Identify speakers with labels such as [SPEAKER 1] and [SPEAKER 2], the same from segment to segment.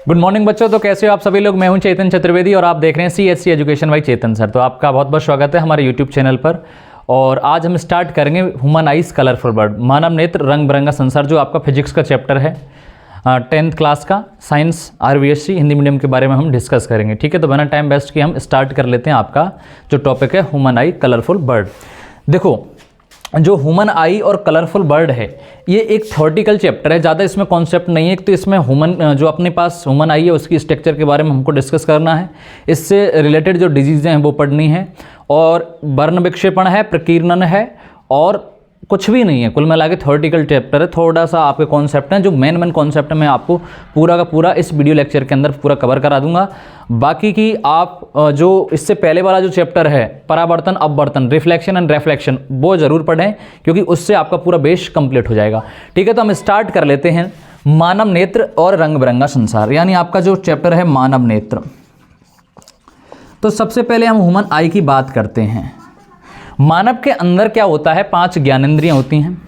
[SPEAKER 1] Good morning बच्चों। तो कैसे हो आप सभी लोग। मैं हूं चेतन चतुर्वेदी और आप देख रहे हैं CHC education by Chetan sir. तो आपका बहुत बहुत स्वागत है हमारे यूट्यूब चैनल पर। और आज हम स्टार्ट करेंगे ह्यूमन आइज कलरफुल वर्ल्ड, मानव नेत्र रंग बिरंगा संसार, जो आपका फिजिक्स का चैप्टर है 10th क्लास का, साइंस RVSC हिंदी मीडियम के बारे में हम डिस्कस करेंगे। ठीक है, तो बिना टाइम वेस्ट किए हम स्टार्ट कर लेते हैं आपका जो टॉपिक है ह्यूमन आई कलरफुल बर्ड। देखो, जो ह्यूमन आई और कलरफुल बर्ड है ये एक थ्योरेटिकल चैप्टर है, ज़्यादा इसमें कॉन्सेप्ट नहीं है। तो इसमें ह्यूमन जो अपने पास ह्यूमन आई है उसकी स्ट्रक्चर के बारे में हमको डिस्कस करना है, इससे रिलेटेड जो डिजीज़ें हैं वो पढ़नी है, और वर्ण विक्षेपण है, प्रकीर्णन है, और कुछ भी नहीं है। कुल मिला के थ्योरेटिकल चैप्टर है। थोड़ा सा आपके कॉन्सेप्ट हैं, जो मेन कॉन्सेप्ट मैं आपको पूरा का पूरा इस वीडियो लेक्चर के अंदर पूरा कवर करा दूंगा। बाकी की आप जो इससे पहले वाला जो चैप्टर है परावर्तन अपवर्तन, रिफ्लेक्शन एंड रिफ्लेक्शन, वो ज़रूर पढ़ें क्योंकि उससे आपका पूरा बेस कंप्लीट हो जाएगा। ठीक है, तो हम स्टार्ट कर लेते हैं मानव नेत्र और रंग बिरंगा संसार, यानी आपका जो चैप्टर है मानव नेत्र। तो सबसे पहले हम ह्यूमन आई की बात करते हैं। मानव के अंदर क्या होता है, 5 ज्ञानेंद्रियां होती हैं,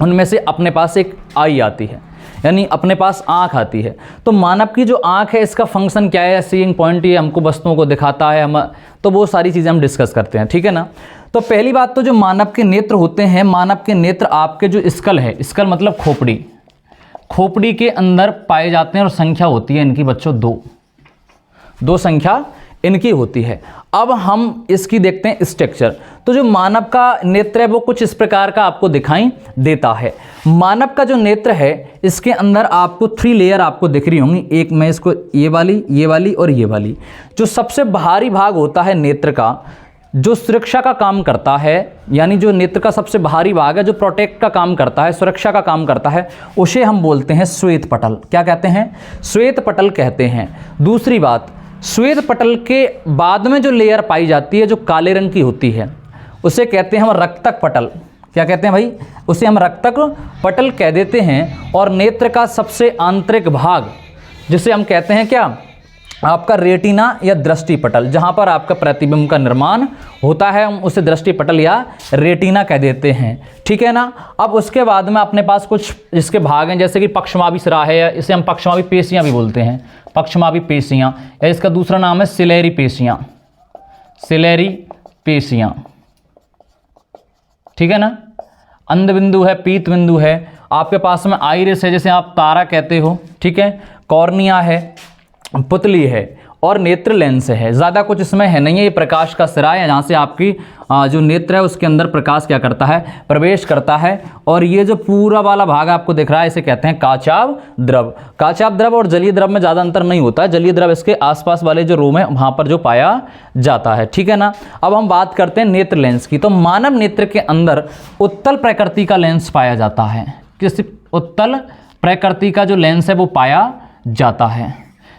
[SPEAKER 1] उनमें से अपने पास एक आई आती है, यानी अपने पास आँख आती है। तो मानव की जो आँख है इसका फंक्शन क्या है, सीइंग पॉइंट, ये हमको वस्तुओं को दिखाता है, हम तो वो सारी चीज़ें हम डिस्कस करते हैं। ठीक है ना। तो पहली बात तो जो मानव के नेत्र होते हैं, मानव के नेत्र आपके जो स्कल है, स्कल मतलब खोपड़ी, खोपड़ी के अंदर पाए जाते हैं, और संख्या होती है इनकी बच्चों 2 संख्या इनकी होती है। अब हम इसकी देखते हैं स्ट्रक्चर। तो जो मानव का नेत्र है वो कुछ इस प्रकार का आपको दिखाई देता है। मानव का जो नेत्र है इसके अंदर आपको 3 लेयर आपको दिख रही होंगी। एक मैं इसको ये वाली और ये वाली। जो सबसे बाहरी भाग होता है नेत्र का, जो सुरक्षा का काम करता है, यानी जो नेत्र का सबसे बाहरी भाग है जो प्रोटेक्ट का काम करता है, सुरक्षा का काम करता है, उसे हम बोलते हैं श्वेत पटल। क्या कहते हैं? श्वेत पटल कहते हैं। दूसरी बात, श्वेत पटल के बाद में जो लेयर पाई जाती है जो काले रंग की होती है उसे कहते हैं हम रक्तक पटल। क्या कहते हैं भाई? उसे हम रक्तक पटल कह देते हैं। और नेत्र का सबसे आंतरिक भाग जिसे हम कहते हैं क्या, आपका रेटिना या दृष्टि पटल, जहाँ पर आपका प्रतिबिंब का निर्माण होता है, हम उसे दृष्टि पटल या रेटिना कह देते हैं। ठीक है ना। अब उसके बाद में अपने पास कुछ इसके भाग हैं, जैसे कि पक्षमावी सिरा है, इसे हम पक्षमावी पेशियाँ भी बोलते हैं, पक्षमावी पेशियाँ, या इसका दूसरा नाम है सिलेरी पेशियाँ, सिलेरी पेशियाँ। ठीक है ना। अंध बिंदु है, पीत बिंदु है, आपके पास में आइरिस है, जैसे आप तारा कहते हो। ठीक है। कॉर्निया है, पुतली है, और नेत्र लेंस है। ज़्यादा कुछ इसमें है नहीं है। ये प्रकाश का सिरा है, जहाँ से आपकी जो नेत्र है उसके अंदर प्रकाश क्या करता है, प्रवेश करता है। और ये जो पूरा वाला भाग आपको दिख रहा है इसे कहते हैं काचाभ द्रव। काचाभ द्रव और जलीय द्रव में ज़्यादा अंतर नहीं होता है। जलीय द्रव इसके आसपास वाले जो रूम है वहाँ पर जो पाया जाता है। ठीक है ना। अब हम बात करते हैं नेत्र लेंस की। तो मानव नेत्र के अंदर उत्तल प्रकृति का लेंस पाया जाता है। किस उत्तल प्रकृति का जो लेंस है वो पाया जाता है,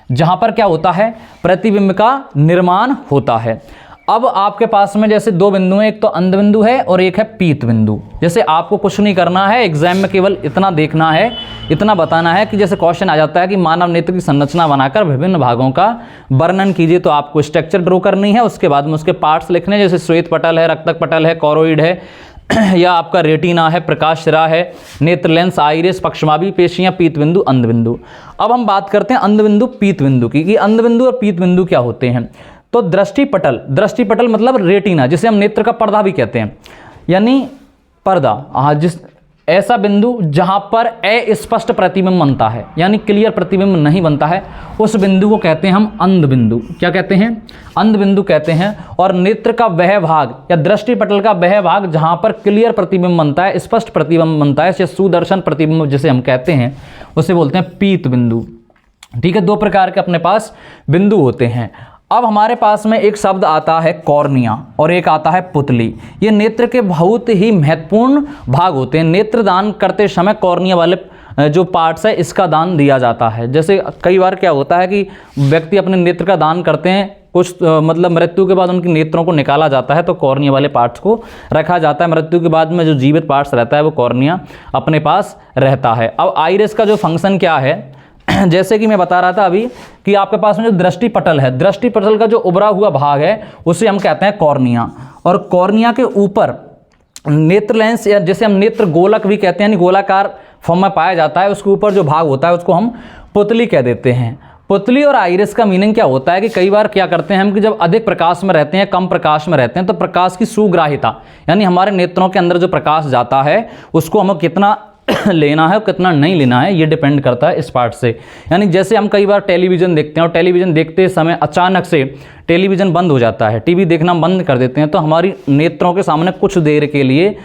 [SPEAKER 1] जहां पर क्या होता है, प्रतिबिंब का निर्माण होता है। अब आपके पास में जैसे 2 बिंदु हैं, एक तो अंध बिंदु है और एक है पीत बिंदु। जैसे आपको कुछ नहीं करना है, एग्जाम में केवल इतना देखना है, इतना बताना है कि जैसे क्वेश्चन आ जाता है कि मानव नेत्र की संरचना बनाकर विभिन्न भागों का वर्णन कीजिए, तो आपको स्ट्रक्चर ड्रॉ करनी है। उसके बाद में उसके पार्ट्स लिखने, जैसे श्वेत पटल है, रक्तक पटल है, कोरोइड है, या आपका रेटिना है, प्रकाश सिरा है, नेत्र लेंस, आइरिस, पक्षमावी पेशियां, पीत बिंदु, अंध बिंदु। अब हम बात करते हैं अंध बिंदु पीत बिंदु की, कि अंध बिंदु और पीत बिंदु क्या होते हैं। तो दृष्टि पटल, दृष्टि पटल मतलब रेटिना, जिसे हम नेत्र का पर्दा भी कहते हैं, यानी पर्दा, हाँ, जिस ऐसा बिंदु जहां पर अस्पष्ट प्रतिबिंब बनता है, यानी क्लियर प्रतिबिंब नहीं बनता है, उस बिंदु को कहते हैं हम अंध बिंदु। क्या कहते हैं? अंध बिंदु कहते हैं। और नेत्र का वह भाग या दृष्टि पटल का वह भाग जहां पर क्लियर प्रतिबिंब बनता है, स्पष्ट प्रतिबिंब बनता है, सुदर्शन प्रतिबिंब जिसे हम कहते हैं, उसे बोलते हैं पीत बिंदु। ठीक है। 2 प्रकार के अपने पास बिंदु होते हैं। अब हमारे पास में एक शब्द आता है कॉर्निया और एक आता है पुतली। ये नेत्र के बहुत ही महत्वपूर्ण भाग होते हैं। नेत्र दान करते समय कॉर्निया वाले जो पार्ट्स है इसका दान दिया जाता है। जैसे कई बार क्या होता है कि व्यक्ति अपने नेत्र का दान करते हैं, कुछ मतलब मृत्यु के बाद उनकी नेत्रों को निकाला जाता है तो कॉर्निया वाले पार्ट्स को रखा जाता है। मृत्यु के बाद में जो जीवित पार्ट्स रहता है वो कॉर्निया अपने पास रहता है। अब आइरिस का जो फंक्शन क्या है, जैसे कि मैं बता रहा था अभी कि आपके पास में जो दृष्टि पटल है, दृष्टि पटल का जो उभरा हुआ भाग है उसे हम कहते हैं कॉर्निया। और कॉर्निया के ऊपर नेत्र लेंस, या जिसे हम नेत्र गोलक भी कहते हैं, यानी गोलाकार फॉर्म में पाया जाता है, उसके ऊपर जो भाग होता है उसको हम पुतली कह देते हैं। पुतली और आइरिस का मीनिंग क्या होता है कि कई बार क्या करते हैं हम कि जब अधिक प्रकाश में रहते हैं, कम प्रकाश में रहते हैं, तो प्रकाश की सुग्राह्यता यानी हमारे नेत्रों के अंदर जो प्रकाश जाता है उसको हमें कितना लेना है और कितना नहीं लेना है, ये डिपेंड करता है इस पार्ट से। यानी जैसे हम कई बार टेलीविज़न देखते हैं और टेलीविज़न देखते समय अचानक से टेलीविज़न बंद हो जाता है, टीवी देखना बंद कर देते हैं, तो हमारी नेत्रों के सामने कुछ देर के लिए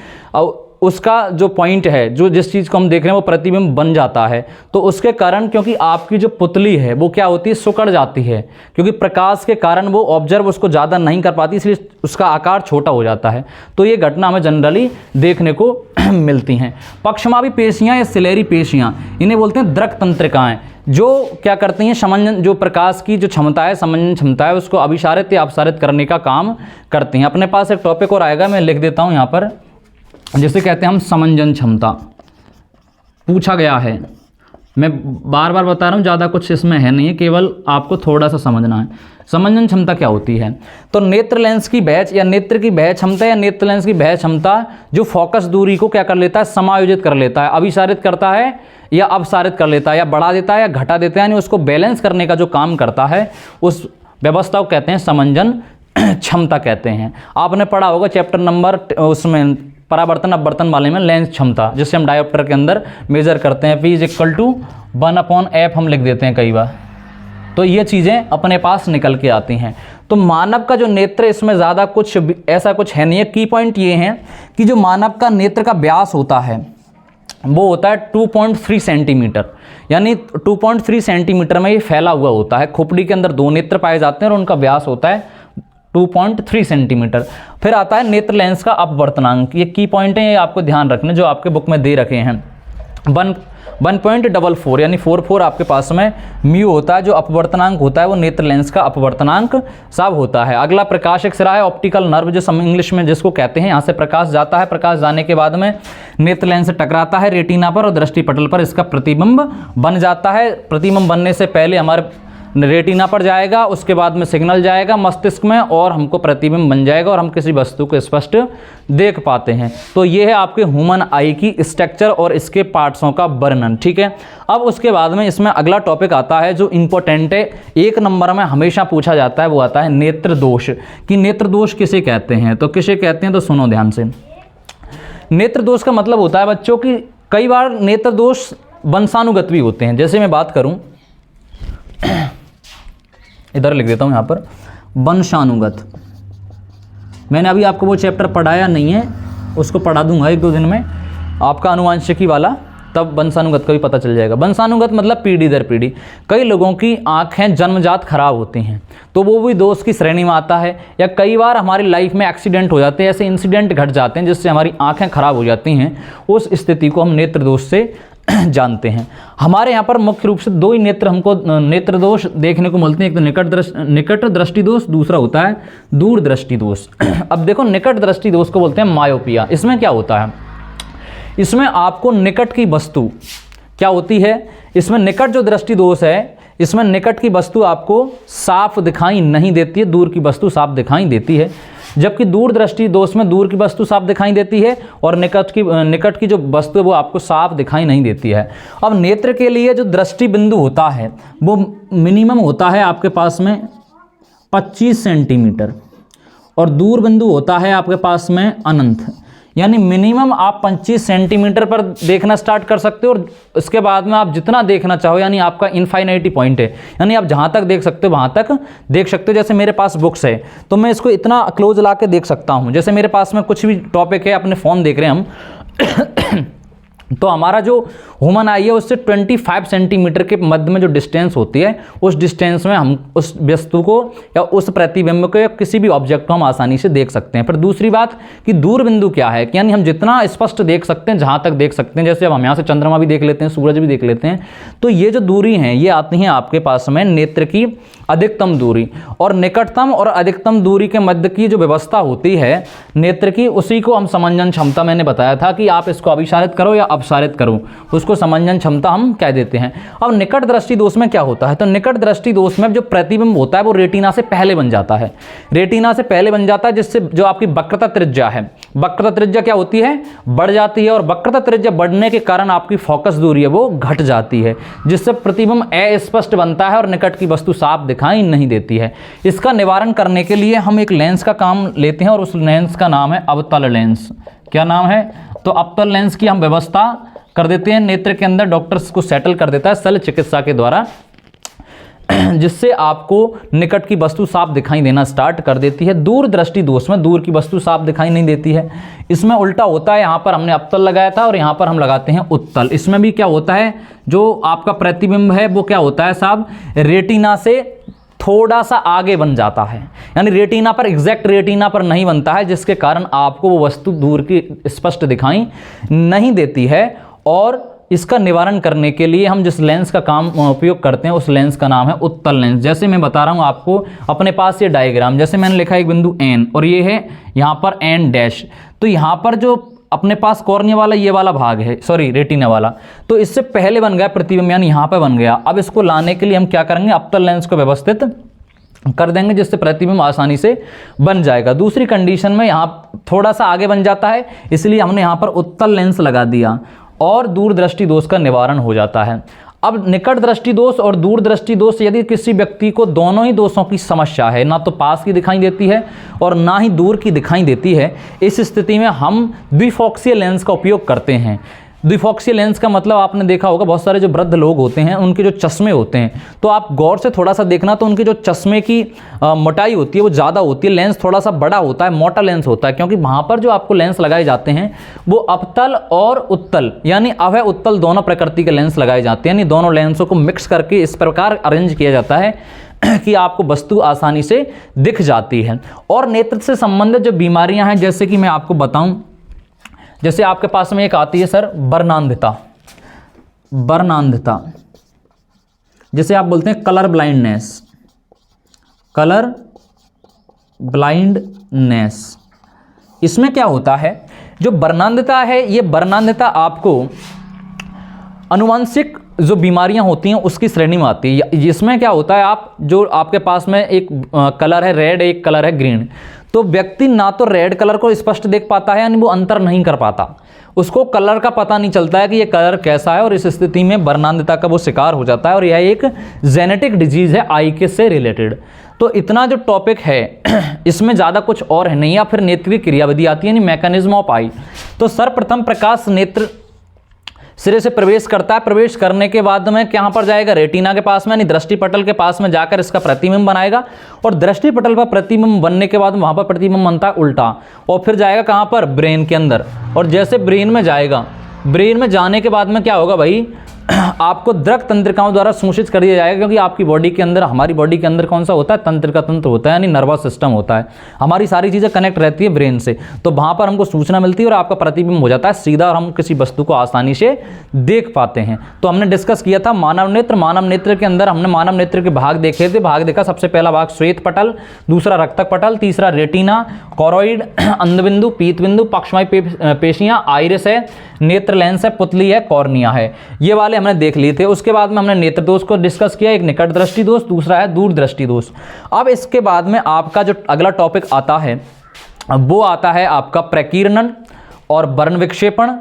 [SPEAKER 1] उसका जो पॉइंट है, जो जिस चीज़ को हम देख रहे हैं वो प्रतिबिंब बन जाता है। तो उसके कारण क्योंकि आपकी जो पुतली है वो क्या होती है, सिकुड़ जाती है, क्योंकि प्रकाश के कारण वो ऑब्जर्व उसको ज़्यादा नहीं कर पाती, इसलिए उसका आकार छोटा हो जाता है। तो ये घटना हमें जनरली देखने को मिलती हैं। पक्षमापी पेशियाँ या सिलेरी पेशियाँ, इन्हें बोलते हैं दृक तंत्रिकाएँ, जो क्या करती हैं, समंजन, जो प्रकाश की जो क्षमता है, समंजन क्षमता है, उसको अभिसारित या अपसारित करने का काम करती हैं। अपने पास एक टॉपिक और आएगा, मैं लिख देता हूँ यहाँ पर, जिसे कहते हैं हम समंजन क्षमता। पूछा गया है, मैं बार बार बता रहा हूँ, ज़्यादा कुछ इसमें है नहीं है, केवल आपको थोड़ा सा समझना है। समंजन क्षमता क्या होती है? तो नेत्र लेंस की बैच या नेत्र की बैच क्षमता या नेत्र लेंस की बैच क्षमता जो फोकस दूरी को क्या कर लेता है, समायोजित कर लेता है, अभिसारित करता है या अपसारित कर लेता है, या बढ़ा देता है या घटा देता है, यानी उसको बैलेंस करने का जो काम करता है, उस व्यवस्था को कहते हैं समंजन क्षमता कहते हैं। आपने पढ़ा होगा चैप्टर नंबर उसमें परावर्तन अपवर्तन वाले में लेंस क्षमता, जिससे हम डायोप्टर के अंदर मेजर करते हैं, P = 1/f हम लिख देते हैं कई बार। तो ये चीज़ें अपने पास निकल के आती हैं। तो मानव का जो नेत्र, इसमें ज़्यादा कुछ ऐसा कुछ है नहीं है। की पॉइंट ये हैं कि जो मानव का नेत्र का व्यास होता है वो होता है 2.3 सेंटीमीटर, यानी 2.3 सेंटीमीटर में ये फैला हुआ होता है। खोपड़ी के अंदर 2 नेत्र पाए जाते हैं और उनका व्यास होता है 2.3 सेंटीमीटर। फिर आता है नेत्र लेंस का अपवर्तनांक। ये की पॉइंट है, ये आपको ध्यान रखने, जो आपके बुक में दे रखे हैं। 1.44 यानी 44 आपके पास में म्यू होता है। जो अपवर्तनांक होता है वो नेत्र लेंस का अपवर्तनांक साब होता है। अगला प्रकाश एक सिरा है, ऑप्टिकल नर्व जो इंग्लिश में जिसको कहते हैं। यहाँ से प्रकाश जाता है, प्रकाश जाने के बाद में नेत्र लेंस से टकराता है रेटिना पर और दृष्टिपटल पर, इसका प्रतिबिंब बन जाता है। प्रतिबिंब बनने से पहले हमारे रेटिना पर जाएगा, उसके बाद में सिग्नल जाएगा मस्तिष्क में और हमको प्रतिबिंब बन जाएगा और हम किसी वस्तु को स्पष्ट देख पाते हैं। तो ये है आपके ह्यूमन आई की स्ट्रक्चर और इसके पार्ट्सों का वर्णन। ठीक है, अब उसके बाद में इसमें अगला टॉपिक आता है जो इंपॉर्टेंट है, 1 नंबर में हमेशा पूछा जाता है, वो आता है नेत्र दोष। कि नेत्र दोष किसे कहते हैं, तो किसे कहते हैं, तो सुनो ध्यान से। नेत्र दोष का मतलब होता है बच्चों की कई बार नेत्र दोष वंशानुगत भी होते हैं। जैसे मैं बात करूं, इधर लिख देता हूं यहाँ पर, वंशानुगत। मैंने अभी आपको वो चैप्टर पढ़ाया नहीं है, उसको पढ़ा दूंगा 1-2 दिन में, आपका आनुवांशिकी वाला, तब वंशानुगत का भी पता चल जाएगा। वंशानुगत मतलब पीढ़ी दर पीढ़ी। कई लोगों की आँखें जन्मजात खराब होती हैं, तो वो भी दोष की श्रेणी में आता है। या कई बार हमारी लाइफ में एक्सीडेंट हो जाते हैं, ऐसे इंसिडेंट घट जाते हैं जिससे हमारी आँखें खराब हो जाती हैं, उस स्थिति को हम नेत्र दोष से जानते हैं। हमारे यहाँ पर मुख्य रूप से 2 ही नेत्र हमको नेत्र दोष देखने को मिलते हैं, एक तो निकट दृष्टि दोष, दूसरा होता है दूर दृष्टि दोष। अब देखो, निकट दृष्टि दोष को बोलते हैं मायोपिया। इसमें क्या होता है, इसमें आपको निकट की वस्तु क्या होती है, इसमें निकट जो दृष्टि दोष है, इसमें निकट की वस्तु आपको साफ दिखाई नहीं देती है, दूर की वस्तु साफ दिखाई देती है। जबकि दूर दृष्टि दोष में दूर की वस्तु साफ दिखाई देती है और निकट की जो वस्तु है वो आपको साफ दिखाई नहीं देती है। अब नेत्र के लिए जो दृष्टि बिंदु होता है वो मिनिमम होता है आपके पास में 25 सेंटीमीटर और दूर बिंदु होता है आपके पास में अनंत। यानी मिनिमम आप 25 सेंटीमीटर पर देखना स्टार्ट कर सकते हो और उसके बाद में आप जितना देखना चाहो, यानी आपका इनफाइनाइटी पॉइंट है, यानी आप जहाँ तक देख सकते हो वहाँ तक देख सकते हो। जैसे मेरे पास बुक्स है तो मैं इसको इतना क्लोज ला के देख सकता हूँ। जैसे मेरे पास में कुछ भी टॉपिक है, अपने फ़ोन देख रहे हैं हम तो हमारा जो ह्यूमन आई है उससे 25 सेंटीमीटर के मध्य में जो डिस्टेंस होती है, उस डिस्टेंस में हम उस वस्तु को या उस प्रतिबिंब को या किसी भी ऑब्जेक्ट को हम आसानी से देख सकते हैं। फिर दूसरी बात कि दूर बिंदु क्या है, कि यानी हम जितना स्पष्ट देख सकते हैं, जहाँ तक देख सकते हैं। जैसे अब हम यहाँ से चंद्रमा भी देख लेते हैं, सूरज भी देख लेते हैं, तो ये जो दूरी है ये आती हैं आपके पास में नेत्र की अधिकतम दूरी। और निकटतम और अधिकतम दूरी के मध्य की जो व्यवस्था होती है नेत्र की, उसी को हम समंजन क्षमता, मैंने बताया था कि आप इसको अभिसारित करो या अपसारित करो, उसको इसको समंजन क्षमता हम कह देते हैं। अब निकट दृष्टि दोष में क्या होता है, तो निकट दृष्टि दोष में जो प्रतिबिंब होता है वो रेटिना से पहले बन जाता है, रेटिना से पहले बन जाता है, जिससे जो आपकी वक्रता त्रिज्या है, वक्रता त्रिज्या क्या होती है, बढ़ जाती है, और वक्रता त्रिज्या बढ़ने के कारण आपकी फोकस दूरी है वो घट जाती है, जिससे प्रतिबिंब अस्पष्ट बनता है और निकट की वस्तु साफ दिखाई नहीं देती है। इसका निवारण करने के लिए हम एक लेंस का काम लेते हैं और उस लेंस का नाम है अवतल लेंस। क्या नाम है, तो अवतल लेंस की हम व्यवस्था कर देते हैं नेत्र के अंदर, डॉक्टर्स को सेटल कर देता है शल्य चिकित्सा के द्वारा, जिससे आपको निकट की वस्तु साफ दिखाई देना स्टार्ट कर देती है। दूर दृष्टि दोष में दूर की वस्तु साफ दिखाई नहीं देती है, इसमें उल्टा होता है, यहाँ पर हमने अवतल लगाया था और यहाँ पर हम लगाते हैं उत्तल। इसमें भी क्या होता है, जो आपका प्रतिबिंब है वो क्या होता है साहब, रेटिना से थोड़ा सा आगे बन जाता है, यानी रेटिना पर, एग्जैक्ट रेटिना पर नहीं बनता है, जिसके कारण आपको वो वस्तु दूर की स्पष्ट दिखाई नहीं देती है। और इसका निवारण करने के लिए हम जिस लेंस का काम उपयोग करते हैं उस लेंस का नाम है उत्तल लेंस। जैसे मैं बता रहा हूँ आपको, अपने पास ये डायग्राम, जैसे मैंने लिखा है एक बिंदु एन और ये है यहाँ पर एन डैश, तो यहाँ पर जो अपने पास कॉर्निया वाला ये वाला भाग है, सॉरी रेटिना वाला, तो इससे पहले बन गया प्रतिबिंब, यानी यहाँ पर बन गया। अब इसको लाने के लिए हम क्या करेंगे, अवतल लेंस को व्यवस्थित कर देंगे, जिससे प्रतिबिंब आसानी से बन जाएगा। दूसरी कंडीशन में यहाँ थोड़ा सा आगे बन जाता है, इसलिए हमने यहाँ पर उत्तल लेंस लगा दिया और दूरदृष्टि दोष का निवारण हो जाता है। अब निकट दृष्टि दोष और दूर दृष्टि दोष, यदि किसी व्यक्ति को दोनों ही दोषों की समस्या है, ना तो पास की दिखाई देती है और ना ही दूर की दिखाई देती है, इस स्थिति में हम द्विफोक्सीय लेंस का उपयोग करते हैं। द्विफोक्सीय लेंस का मतलब आपने देखा होगा, बहुत सारे जो वृद्ध लोग होते हैं उनके जो चश्मे होते हैं, तो आप गौर से थोड़ा सा देखना, तो उनके जो चश्मे की मोटाई होती है वो ज़्यादा होती है, लेंस थोड़ा सा बड़ा होता है, मोटा लेंस होता है, क्योंकि वहाँ पर जो आपको लेंस लगाए जाते हैं वो अवतल और उत्तल, यानी अवय उत्तल दोनों प्रकृति के लेंस लगाए जाते हैं, यानी दोनों लेंसों को मिक्स करके इस प्रकार अरेंज किया जाता है कि आपको वस्तु आसानी से दिख जाती है। और नेत्र से संबंधित जो बीमारियां हैं, जैसे कि मैं आपको बताऊं, जैसे आपके पास में एक आती है सर वर्णांधता, वर्णांधता जैसे आप बोलते हैं कलर ब्लाइंडनेस, कलर ब्लाइंडनेस। इसमें क्या होता है, जो वर्णांधता है, ये वर्णांधता आपको अनुवांशिक जो बीमारियां होती हैं उसकी श्रेणी में आती है। इसमें क्या होता है, आप जो आपके पास में एक कलर है रेड, एक कलर है ग्रीन, तो व्यक्ति ना तो रेड कलर को स्पष्ट देख पाता है, यानी वो अंतर नहीं कर पाता, उसको कलर का पता नहीं चलता है कि ये कलर कैसा है, और इस स्थिति में वर्णांधता का वो शिकार हो जाता है। और यह एक जेनेटिक डिजीज है आई के से रिलेटेड। तो इतना जो टॉपिक है इसमें ज़्यादा कुछ और है नहीं, या फिर नेत्र की क्रियाविधि आती है, यानी मैकेनिज्म ऑफ आई। तो सर्वप्रथम प्रकाश नेत्र सिरे से प्रवेश करता है, प्रवेश करने के बाद में कहाँ पर जाएगा, रेटिना के पास में, यानी दृष्टिपटल के पास में जाकर इसका प्रतिबिंब बनाएगा, और दृष्टिपटल पर प्रतिबिंब बनने के बाद वहाँ पर प्रतिबिंब बनता है उल्टा, और फिर जाएगा कहाँ पर, ब्रेन के अंदर। और जैसे ब्रेन में जाएगा, ब्रेन में जाने के बाद में क्या होगा भाई, आपको द्रक तंत्रिकाओं द्वारा सूचित कर दिया जाएगा, क्योंकि आपकी बॉडी के अंदर, हमारी बॉडी के अंदर कौन सा होता है, तंत्रिका तंत्र होता है, यानी नर्वस सिस्टम होता है, हमारी सारी चीज़ें कनेक्ट रहती है ब्रेन से, तो वहाँ पर हमको सूचना मिलती है और आपका प्रतिबिंब हो जाता है सीधा, और हम किसी वस्तु को आसानी से देख पाते हैं। तो हमने डिस्कस किया था मानव नेत्र, मानव नेत्र के अंदर हमने मानव नेत्र के भाग देखे थे, भाग देखा, सबसे पहला भाग श्वेत पटल, दूसरा रक्तक पटल, तीसरा रेटिना, कोरोइड, अंधबिंदु, पीतबिंदु, पक्षवायु पेशियां, आइरिस है, नेत्र लेंस है, पुतली है, कॉर्निया है, ये वाले हमने देख लिए थे। उसके बाद में हमने नेत्र दोष को डिस्कस किया, एक निकट दृष्टि दोष, दूसरा है दूर दृष्टि दोष। अब इसके बाद में आपका जो अगला टॉपिक आता है वो आता है आपका प्रकीर्णन और वर्ण विक्षेपण,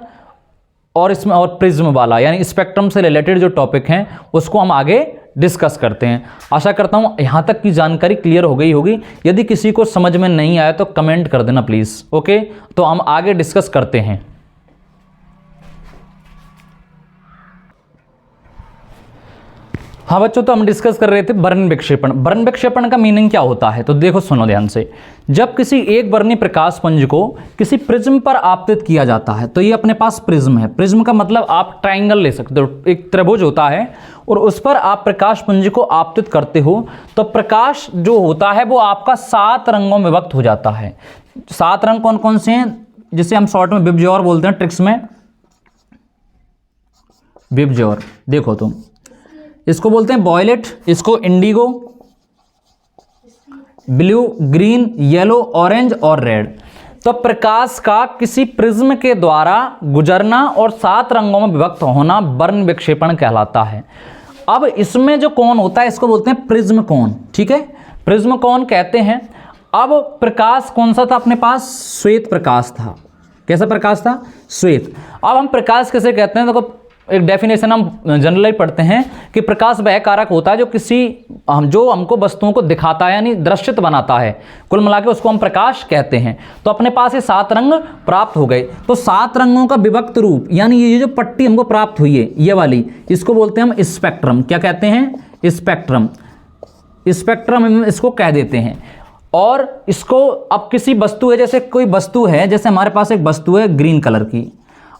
[SPEAKER 1] और इसमें और प्रिज्म वाला, यानी स्पेक्ट्रम से रिलेटेड जो टॉपिक हैं उसको हम आगे डिस्कस करते हैं। आशा करता हूं यहां तक की जानकारी क्लियर हो गई होगी। यदि किसी को समझ में नहीं आया तो कमेंट कर देना प्लीज, ओके। तो हम आगे डिस्कस करते हैं। हाँ बच्चों, तो हम डिस्कस कर रहे थे वर्ण विक्षेपण। वर्ण विक्षेपण का मीनिंग क्या होता है, तो देखो सुनो ध्यान से। जब किसी एक वर्णी प्रकाश पुंज को किसी प्रिज्म पर आपतित किया जाता है, तो ये अपने पास प्रिज्म है। प्रिज्म का मतलब आप ट्राइंगल ले सकते हो, एक त्रिभुज होता है और उस पर आप प्रकाश पुंज को आपतित करते हो, तो प्रकाश जो होता है वो आपका 7 रंगों में विभक्त हो जाता है। 7 रंग कौन कौन से हैं, जिसे हम शॉर्ट में विबज्योर बोलते हैं, ट्रिक्स में विबज्योर। देखो तुम, इसको बोलते हैं वॉयलेट, इसको Indigo, blue, green, yellow, orange और रेड। तो प्रकाश का किसी प्रिज्म के द्वारा गुजरना और 7 रंगों में विभक्त होना वर्ण विक्षेपण कहलाता है। अब इसमें जो कोण होता है इसको बोलते हैं प्रिज्म कोण, ठीक है, प्रिज्म कोण कहते हैं। अब प्रकाश कौन सा था अपने पास? श्वेत प्रकाश था। कैसा प्रकाश था? श्वेत। अब हम प्रकाश कैसे कहते हैं? देखो एक डेफिनेशन हम जनरली पढ़ते हैं कि प्रकाश वह कारक होता है जो हमको वस्तुओं को दिखाता है, यानी दृश्यत बनाता है। कुल मिला के उसको हम प्रकाश कहते हैं। तो अपने पास ये 7 रंग प्राप्त हो गए। तो 7 रंगों का विभक्त रूप, यानी ये जो पट्टी हमको प्राप्त हुई है ये वाली, इसको बोलते हैं हम स्पेक्ट्रम। क्या कहते हैं? स्पेक्ट्रम। स्पेक्ट्रम हम इसको कह देते हैं। और इसको अब किसी वस्तु है, जैसे कोई वस्तु है, जैसे हमारे पास एक वस्तु है ग्रीन कलर की।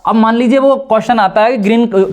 [SPEAKER 1] अब मान लीजिए वो क्वेश्चन आता है कि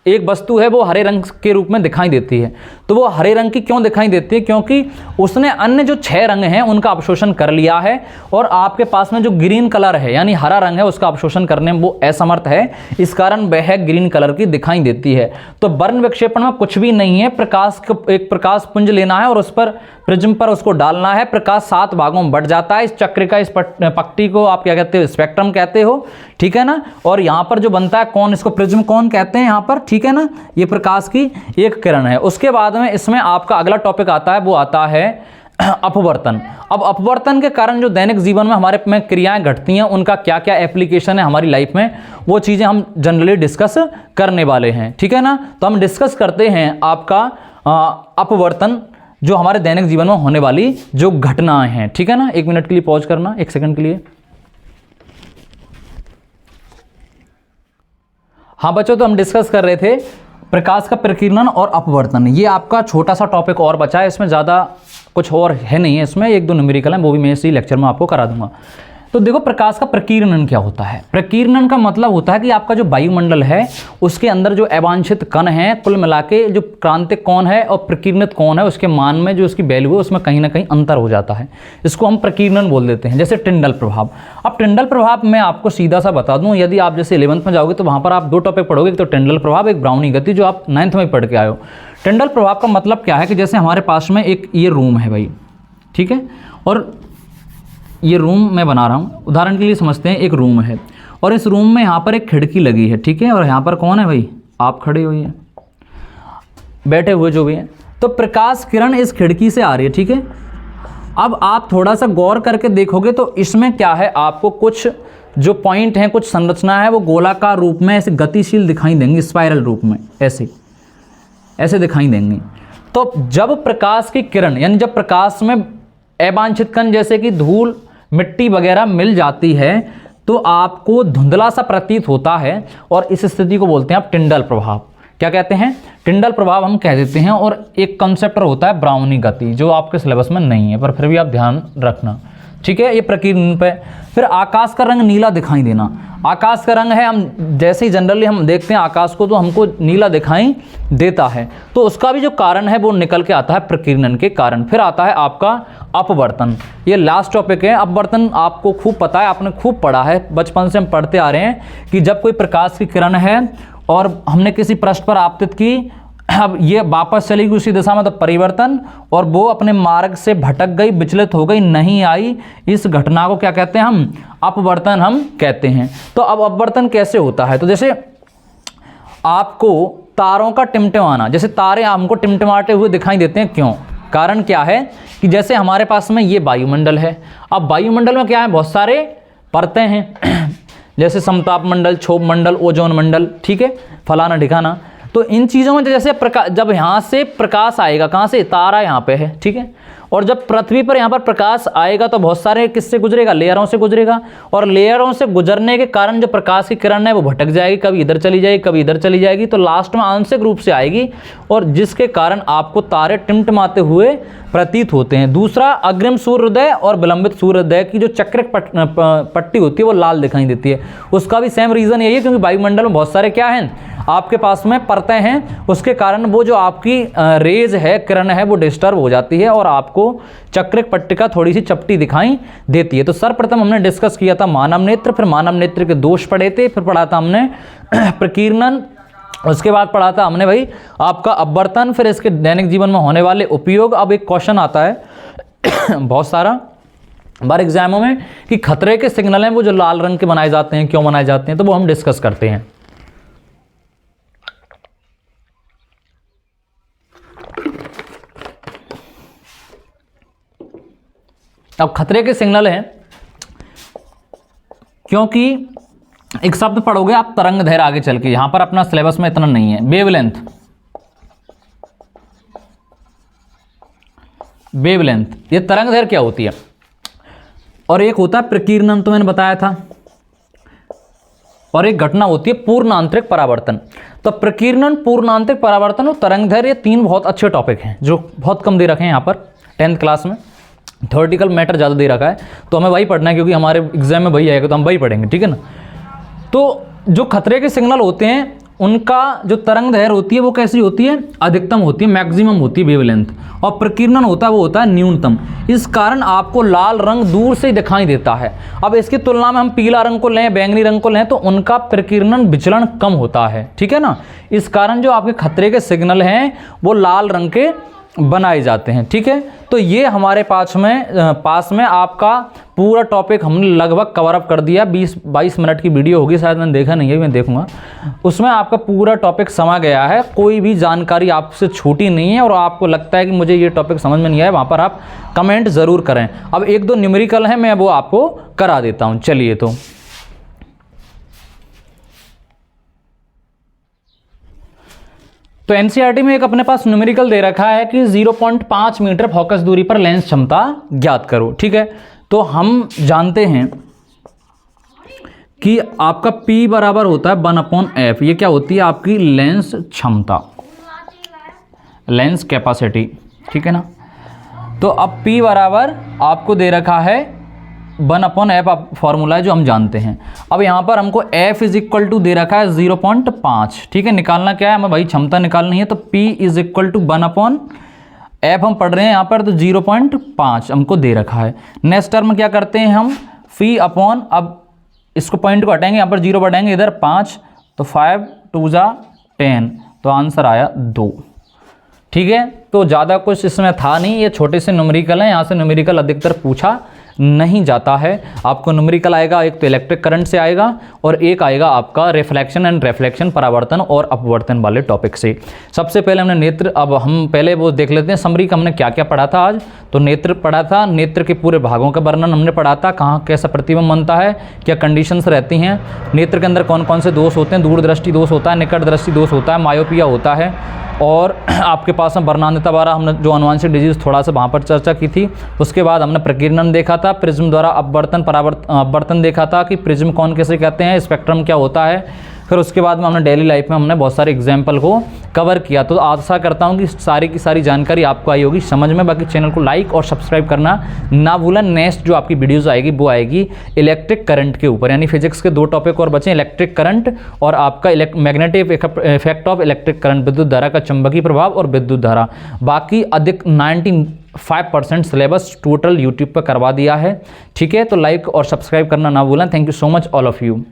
[SPEAKER 1] एक वस्तु है वो हरे रंग के रूप में दिखाई देती है। तो वो हरे रंग की क्यों दिखाई देती है? क्योंकि उसने अन्य जो 6 रंग हैं उनका अवशोषण कर लिया है, और आपके पास में जो ग्रीन कलर है यानी हरा रंग है उसका अवशोषण करने में वो असमर्थ है, इस कारण वह ग्रीन कलर की दिखाई देती है। तो वर्ण विक्षेपण में कुछ भी नहीं है, प्रकाश को एक प्रकाश पुंज लेना है और उस पर प्रिज्म पर उसको डालना है, प्रकाश 7 भागों में बढ़ जाता है। इस चक्र का, इस पट्टी को आप क्या कहते हो? स्पेक्ट्रम कहते हो, ठीक है ना। और यहाँ पर जो बनता है कौन, इसको प्रिज्म कौन कहते हैं यहाँ पर, ठीक है ना। ये प्रकाश की एक किरण है। उसके बाद में इसमें आपका अगला टॉपिक आता है, वो आता है अपवर्तन। अब अपवर्तन के कारण जो दैनिक जीवन में हमारे में क्रियाएं घटती हैं उनका क्या क्या एप्लीकेशन है हमारी लाइफ में, वो चीज़ें हम जनरली डिस्कस करने वाले हैं, ठीक है ना। तो हम डिस्कस करते हैं आपका अपवर्तन, जो हमारे दैनिक जीवन में होने वाली जो घटनाएं हैं, ठीक है ना। 1 मिनट के लिए पॉज करना, 1 सेकंड के लिए। हाँ बच्चों, तो हम डिस्कस कर रहे थे प्रकाश का प्रकीर्णन और अपवर्तन। ये आपका छोटा सा टॉपिक और बचा है, इसमें ज़्यादा कुछ और है नहीं है, इसमें 1-2 न्यूमेरिकल है, वो भी मैं इसी लेक्चर में आपको करा दूंगा। तो देखो प्रकाश का प्रकीर्णन क्या होता है। प्रकीर्णन का मतलब होता है कि आपका जो वायुमंडल है उसके अंदर जो अवांछित कण है, कुल मिला के जो क्रांतिक कौन है और प्रकीर्णित कौन है, उसके मान में जो उसकी वैल्यू है उसमें कहीं ना कहीं अंतर हो जाता है। इसको हम प्रकीर्णन बोल देते हैं। जैसे टिंडल प्रभाव। अब टिंडल प्रभाव मैं आपको सीधा सा बता दूं, यदि आप जैसे 11th में जाओगे तो वहाँ पर आप 2 टॉपिक पढ़ोगे, एक तो टिंडल प्रभाव, एक ब्राउनी गति, जो आप 9th में पढ़ के आए हो। टिंडल प्रभाव का मतलब क्या है कि जैसे हमारे पास में एक ये रूम है भाई, ठीक है, और ये रूम मैं बना रहा हूँ, उदाहरण के लिए समझते हैं एक रूम है और इस रूम में यहाँ पर एक खिड़की लगी है, ठीक है, और यहाँ पर कौन है भाई? आप खड़े हुए हैं, बैठे हुए जो भी हैं। तो प्रकाश किरण इस खिड़की से आ रही है, ठीक है। अब आप थोड़ा सा गौर करके देखोगे तो इसमें क्या है, आपको कुछ जो पॉइंट हैं, कुछ संरचना है वो गोलाकार रूप में ऐसे गतिशील दिखाई देंगी, स्पाइरल रूप में ऐसे दिखाई देंगी। तो जब प्रकाश की किरण, यानी जब प्रकाश में अवांछित कण जैसे कि धूल, मिट्टी वगैरह मिल जाती है तो आपको धुंधला सा प्रतीत होता है, और इस स्थिति को बोलते हैं आप टिंडल प्रभाव। क्या कहते हैं? टिंडल प्रभाव हम कह देते हैं। और एक कंसेप्ट होता है ब्राउनी गति, जो आपके सिलेबस में नहीं है पर फिर भी आप ध्यान रखना, ठीक है। ये प्रकीर्णन पे। फिर आकाश का रंग नीला दिखाई देना। आकाश का रंग है, हम जैसे ही जनरली हम देखते हैं आकाश को तो हमको नीला दिखाई देता है, तो उसका भी जो कारण है वो निकल के आता है प्रकीर्णन के कारण। फिर आता है आपका अपवर्तन। ये लास्ट टॉपिक है। अपवर्तन आपको खूब पता है, आपने खूब पढ़ा है, बचपन से हम पढ़ते आ रहे हैं कि जब कोई प्रकाश की किरण है और हमने किसी पृष्ठ पर आपतित की, अब ये वापस चली गई उसी दिशा में, तो परिवर्तन, और वो अपने मार्ग से भटक गई, विचलित हो गई, नहीं आई, इस घटना को क्या कहते हैं हम? अपवर्तन हम कहते हैं। तो अब अपवर्तन कैसे होता है? तो जैसे आपको तारों का टिमटिमाना, जैसे तारे हमको टिमटिमाते हुए दिखाई देते हैं, क्यों? कारण क्या है कि जैसे हमारे पास में ये वायुमंडल है। अब वायुमंडल में क्या है? बहुत सारे परतें हैं जैसे समताप मंडल, क्षोभ मंडल, ओजोन मंडल, ठीक है, फलाना ठिकाना। तो इन चीज़ों में जैसे प्रकाश, जब यहाँ से प्रकाश आएगा, कहाँ से? तारा यहाँ पे है, ठीक है, और जब पृथ्वी पर यहाँ पर प्रकाश आएगा तो बहुत सारे किससे गुजरेगा? लेयरों से गुजरेगा, और लेयरों से गुजरने के कारण जो प्रकाश की किरण है वो भटक जाएगी, कभी इधर चली जाएगी, कभी इधर चली जाएगी, तो लास्ट में आंशिक रूप से आएगी, और जिसके कारण आपको तारे टिमटिमाते हुए प्रतीत होते हैं। दूसरा, अग्रिम सूर्योदय और विलंबित सूर्योदय की जो चक्रिक पट्टी होती है वो लाल दिखाई देती है। उसका भी सेम रीज़न यही है, क्योंकि वायुमंडल में बहुत सारे क्या हैं आपके पास में परतें हैं, उसके कारण वो जो आपकी रेज है, किरण है, वो डिस्टर्ब हो जाती है और आपको चक्रिक पट्टिका थोड़ी सी चपटी दिखाई देती है। तो सर्वप्रथम हमने डिस्कस किया था मानव नेत्र, फिर मानव नेत्र के दोष पढ़े थे, फिर पढ़ा था हमने प्रकीर्णन, उसके बाद पढ़ा था हमने भाई आपका अपवर्तन, फिर इसके दैनिक जीवन में होने वाले उपयोग। अब एक क्वेश्चन आता है बहुत सारा, बार एग्जामों में कि खतरे के सिग्नल हैं वो जो लाल रंग के बनाए जाते हैं, क्यों बनाए जाते हैं, तो वो हम डिस्कस करते हैं। अब खतरे के सिग्नल हैं क्योंकि एक शब्द पढ़ोगे आप तरंग दैर्घ्य आगे चल के, यहां पर अपना सिलेबस में इतना नहीं है। वेवलेंथ, वेवलेंथ ये तरंग दैर्घ्य क्या होती है। और एक होता है प्रकीर्णन, तो मैंने बताया था, और एक घटना होती है पूर्ण आंतरिक परावर्तन। तो प्रकीर्णन, पूर्ण आंतरिक परावर्तन और तरंग दैर्घ्य ये तीन बहुत अच्छे टॉपिक हैं जो बहुत कम दे रखे हैं यहाँ पर 10th क्लास में। थ्योरेटिकल मैटर ज़्यादा दे रखा है, तो हमें वही पढ़ना है क्योंकि हमारे एग्जाम में वही आएगा, तो हम वही पढ़ेंगे, ठीक है ना। तो जो खतरे के सिग्नल होते हैं उनका जो तरंग दैर्घ्य होती है वो कैसी होती है, अधिकतम होती है, मैक्सिमम होती है वेवलेंथ, और प्रकीर्णन होता है वो होता है न्यूनतम। इस कारण आपको लाल रंग दूर से दिखाई देता है। अब इसकी तुलना में हम पीला रंग को लें, बैंगनी रंग को लें, तो उनका प्रकीर्णन विचलन कम होता है, ठीक है ना। इस कारण जो आपके खतरे के सिग्नल हैं वो लाल रंग के बनाए जाते हैं, ठीक है। तो ये हमारे पास में आपका पूरा टॉपिक हमने लगभग कवर अप कर दिया। 20-22 मिनट की वीडियो होगी शायद, मैंने देखा नहीं है, मैं देखूंगा। उसमें आपका पूरा टॉपिक समा गया है, कोई भी जानकारी आपसे छूटी नहीं है। और आपको लगता है कि मुझे ये टॉपिक समझ में नहीं आया, वहाँ पर आप कमेंट ज़रूर करें। अब 1-2 न्यूमेरिकल हैं, मैं वो आपको करा देता हूँ। चलिए, तो एनसीईआरटी में एक अपने पास न्यूमेरिकल दे रखा है कि 0.5 मीटर फोकस दूरी पर लेंस क्षमता ज्ञात करो, ठीक है। तो हम जानते हैं कि आपका P बराबर होता है 1/f। ये क्या होती है आपकी लेंस क्षमता, लेंस कैपेसिटी, ठीक है ना। तो अब P बराबर आपको दे रखा है 1/f, फॉर्मूला है जो हम जानते हैं। अब यहाँ पर हमको F = दे रखा है 0.5, ठीक है। निकालना क्या है, हमें भाई क्षमता निकालनी है, तो P = 1/f हम पढ़ रहे हैं यहाँ पर, तो 0.5 हमको दे रखा है। नेक्स्ट टर्म क्या करते हैं हम, फी अपॉन, अब इसको पॉइंट को हटाएंगे, यहाँ पर 0 बढ़ाएंगे, इधर 5, तो 5 2 जा 10, तो आंसर आया 2, ठीक है। तो ज़्यादा कुछ इसमें था नहीं, ये छोटे से न्यूमेरिकल हैं, यहाँ से न्यूमेरिकल अधिकतर पूछा नहीं जाता है। आपको न्यूमेरिकल आएगा, एक तो इलेक्ट्रिक करंट से आएगा और एक आएगा आपका रिफ्लेक्शन एंड रिफ्लेक्शन, परावर्तन और अपवर्तन वाले टॉपिक से। सबसे पहले हमने नेत्र, अब हम पहले वो देख लेते हैं समरी का हमने क्या क्या पढ़ा था आज। तो नेत्र पढ़ा था, नेत्र के पूरे भागों का वर्णन हमने पढ़ा था, कहाँ कैसा प्रतिबिंब बनता है, क्या कंडीशंस रहती हैं, नेत्र के अंदर कौन कौन से दोष होते हैं, दूरदृष्टि दोष होता है, निकट दृष्टि दोष होता है, मायोपिया होता है, और आपके पास में वर्णांधता द्वारा हमने जो अनुवांशिक डिजीज थोड़ा सा वहाँ पर चर्चा की थी। उसके बाद हमने प्रकीर्णन देखा था, प्रिज्म द्वारा अपवर्तन देखा था कि प्रिज्म कौन कैसे कहते हैं, स्पेक्ट्रम क्या होता है। फिर उसके बाद में हमने डेली लाइफ में हमने बहुत सारे एग्जाम्पल को कवर किया। तो आशा करता हूँ कि सारी की सारी जानकारी आपको आई होगी समझ में। बाकी चैनल को लाइक और सब्सक्राइब करना ना भूलें। नेक्स्ट जो आपकी वीडियोस आएगी वो आएगी इलेक्ट्रिक करंट के ऊपर, यानी फिजिक्स के 2 टॉपिक और बचे, इलेक्ट्रिक करंट और आपका magnetic effect of electric current, विद्युत धारा का चुंबकीय प्रभाव और विद्युत धारा। बाकी अधिक 95% सिलेबस टोटल यूट्यूब पर करवा दिया है, ठीक है। तो लाइक और सब्सक्राइब करना ना भूलें। Thank you so much all of you.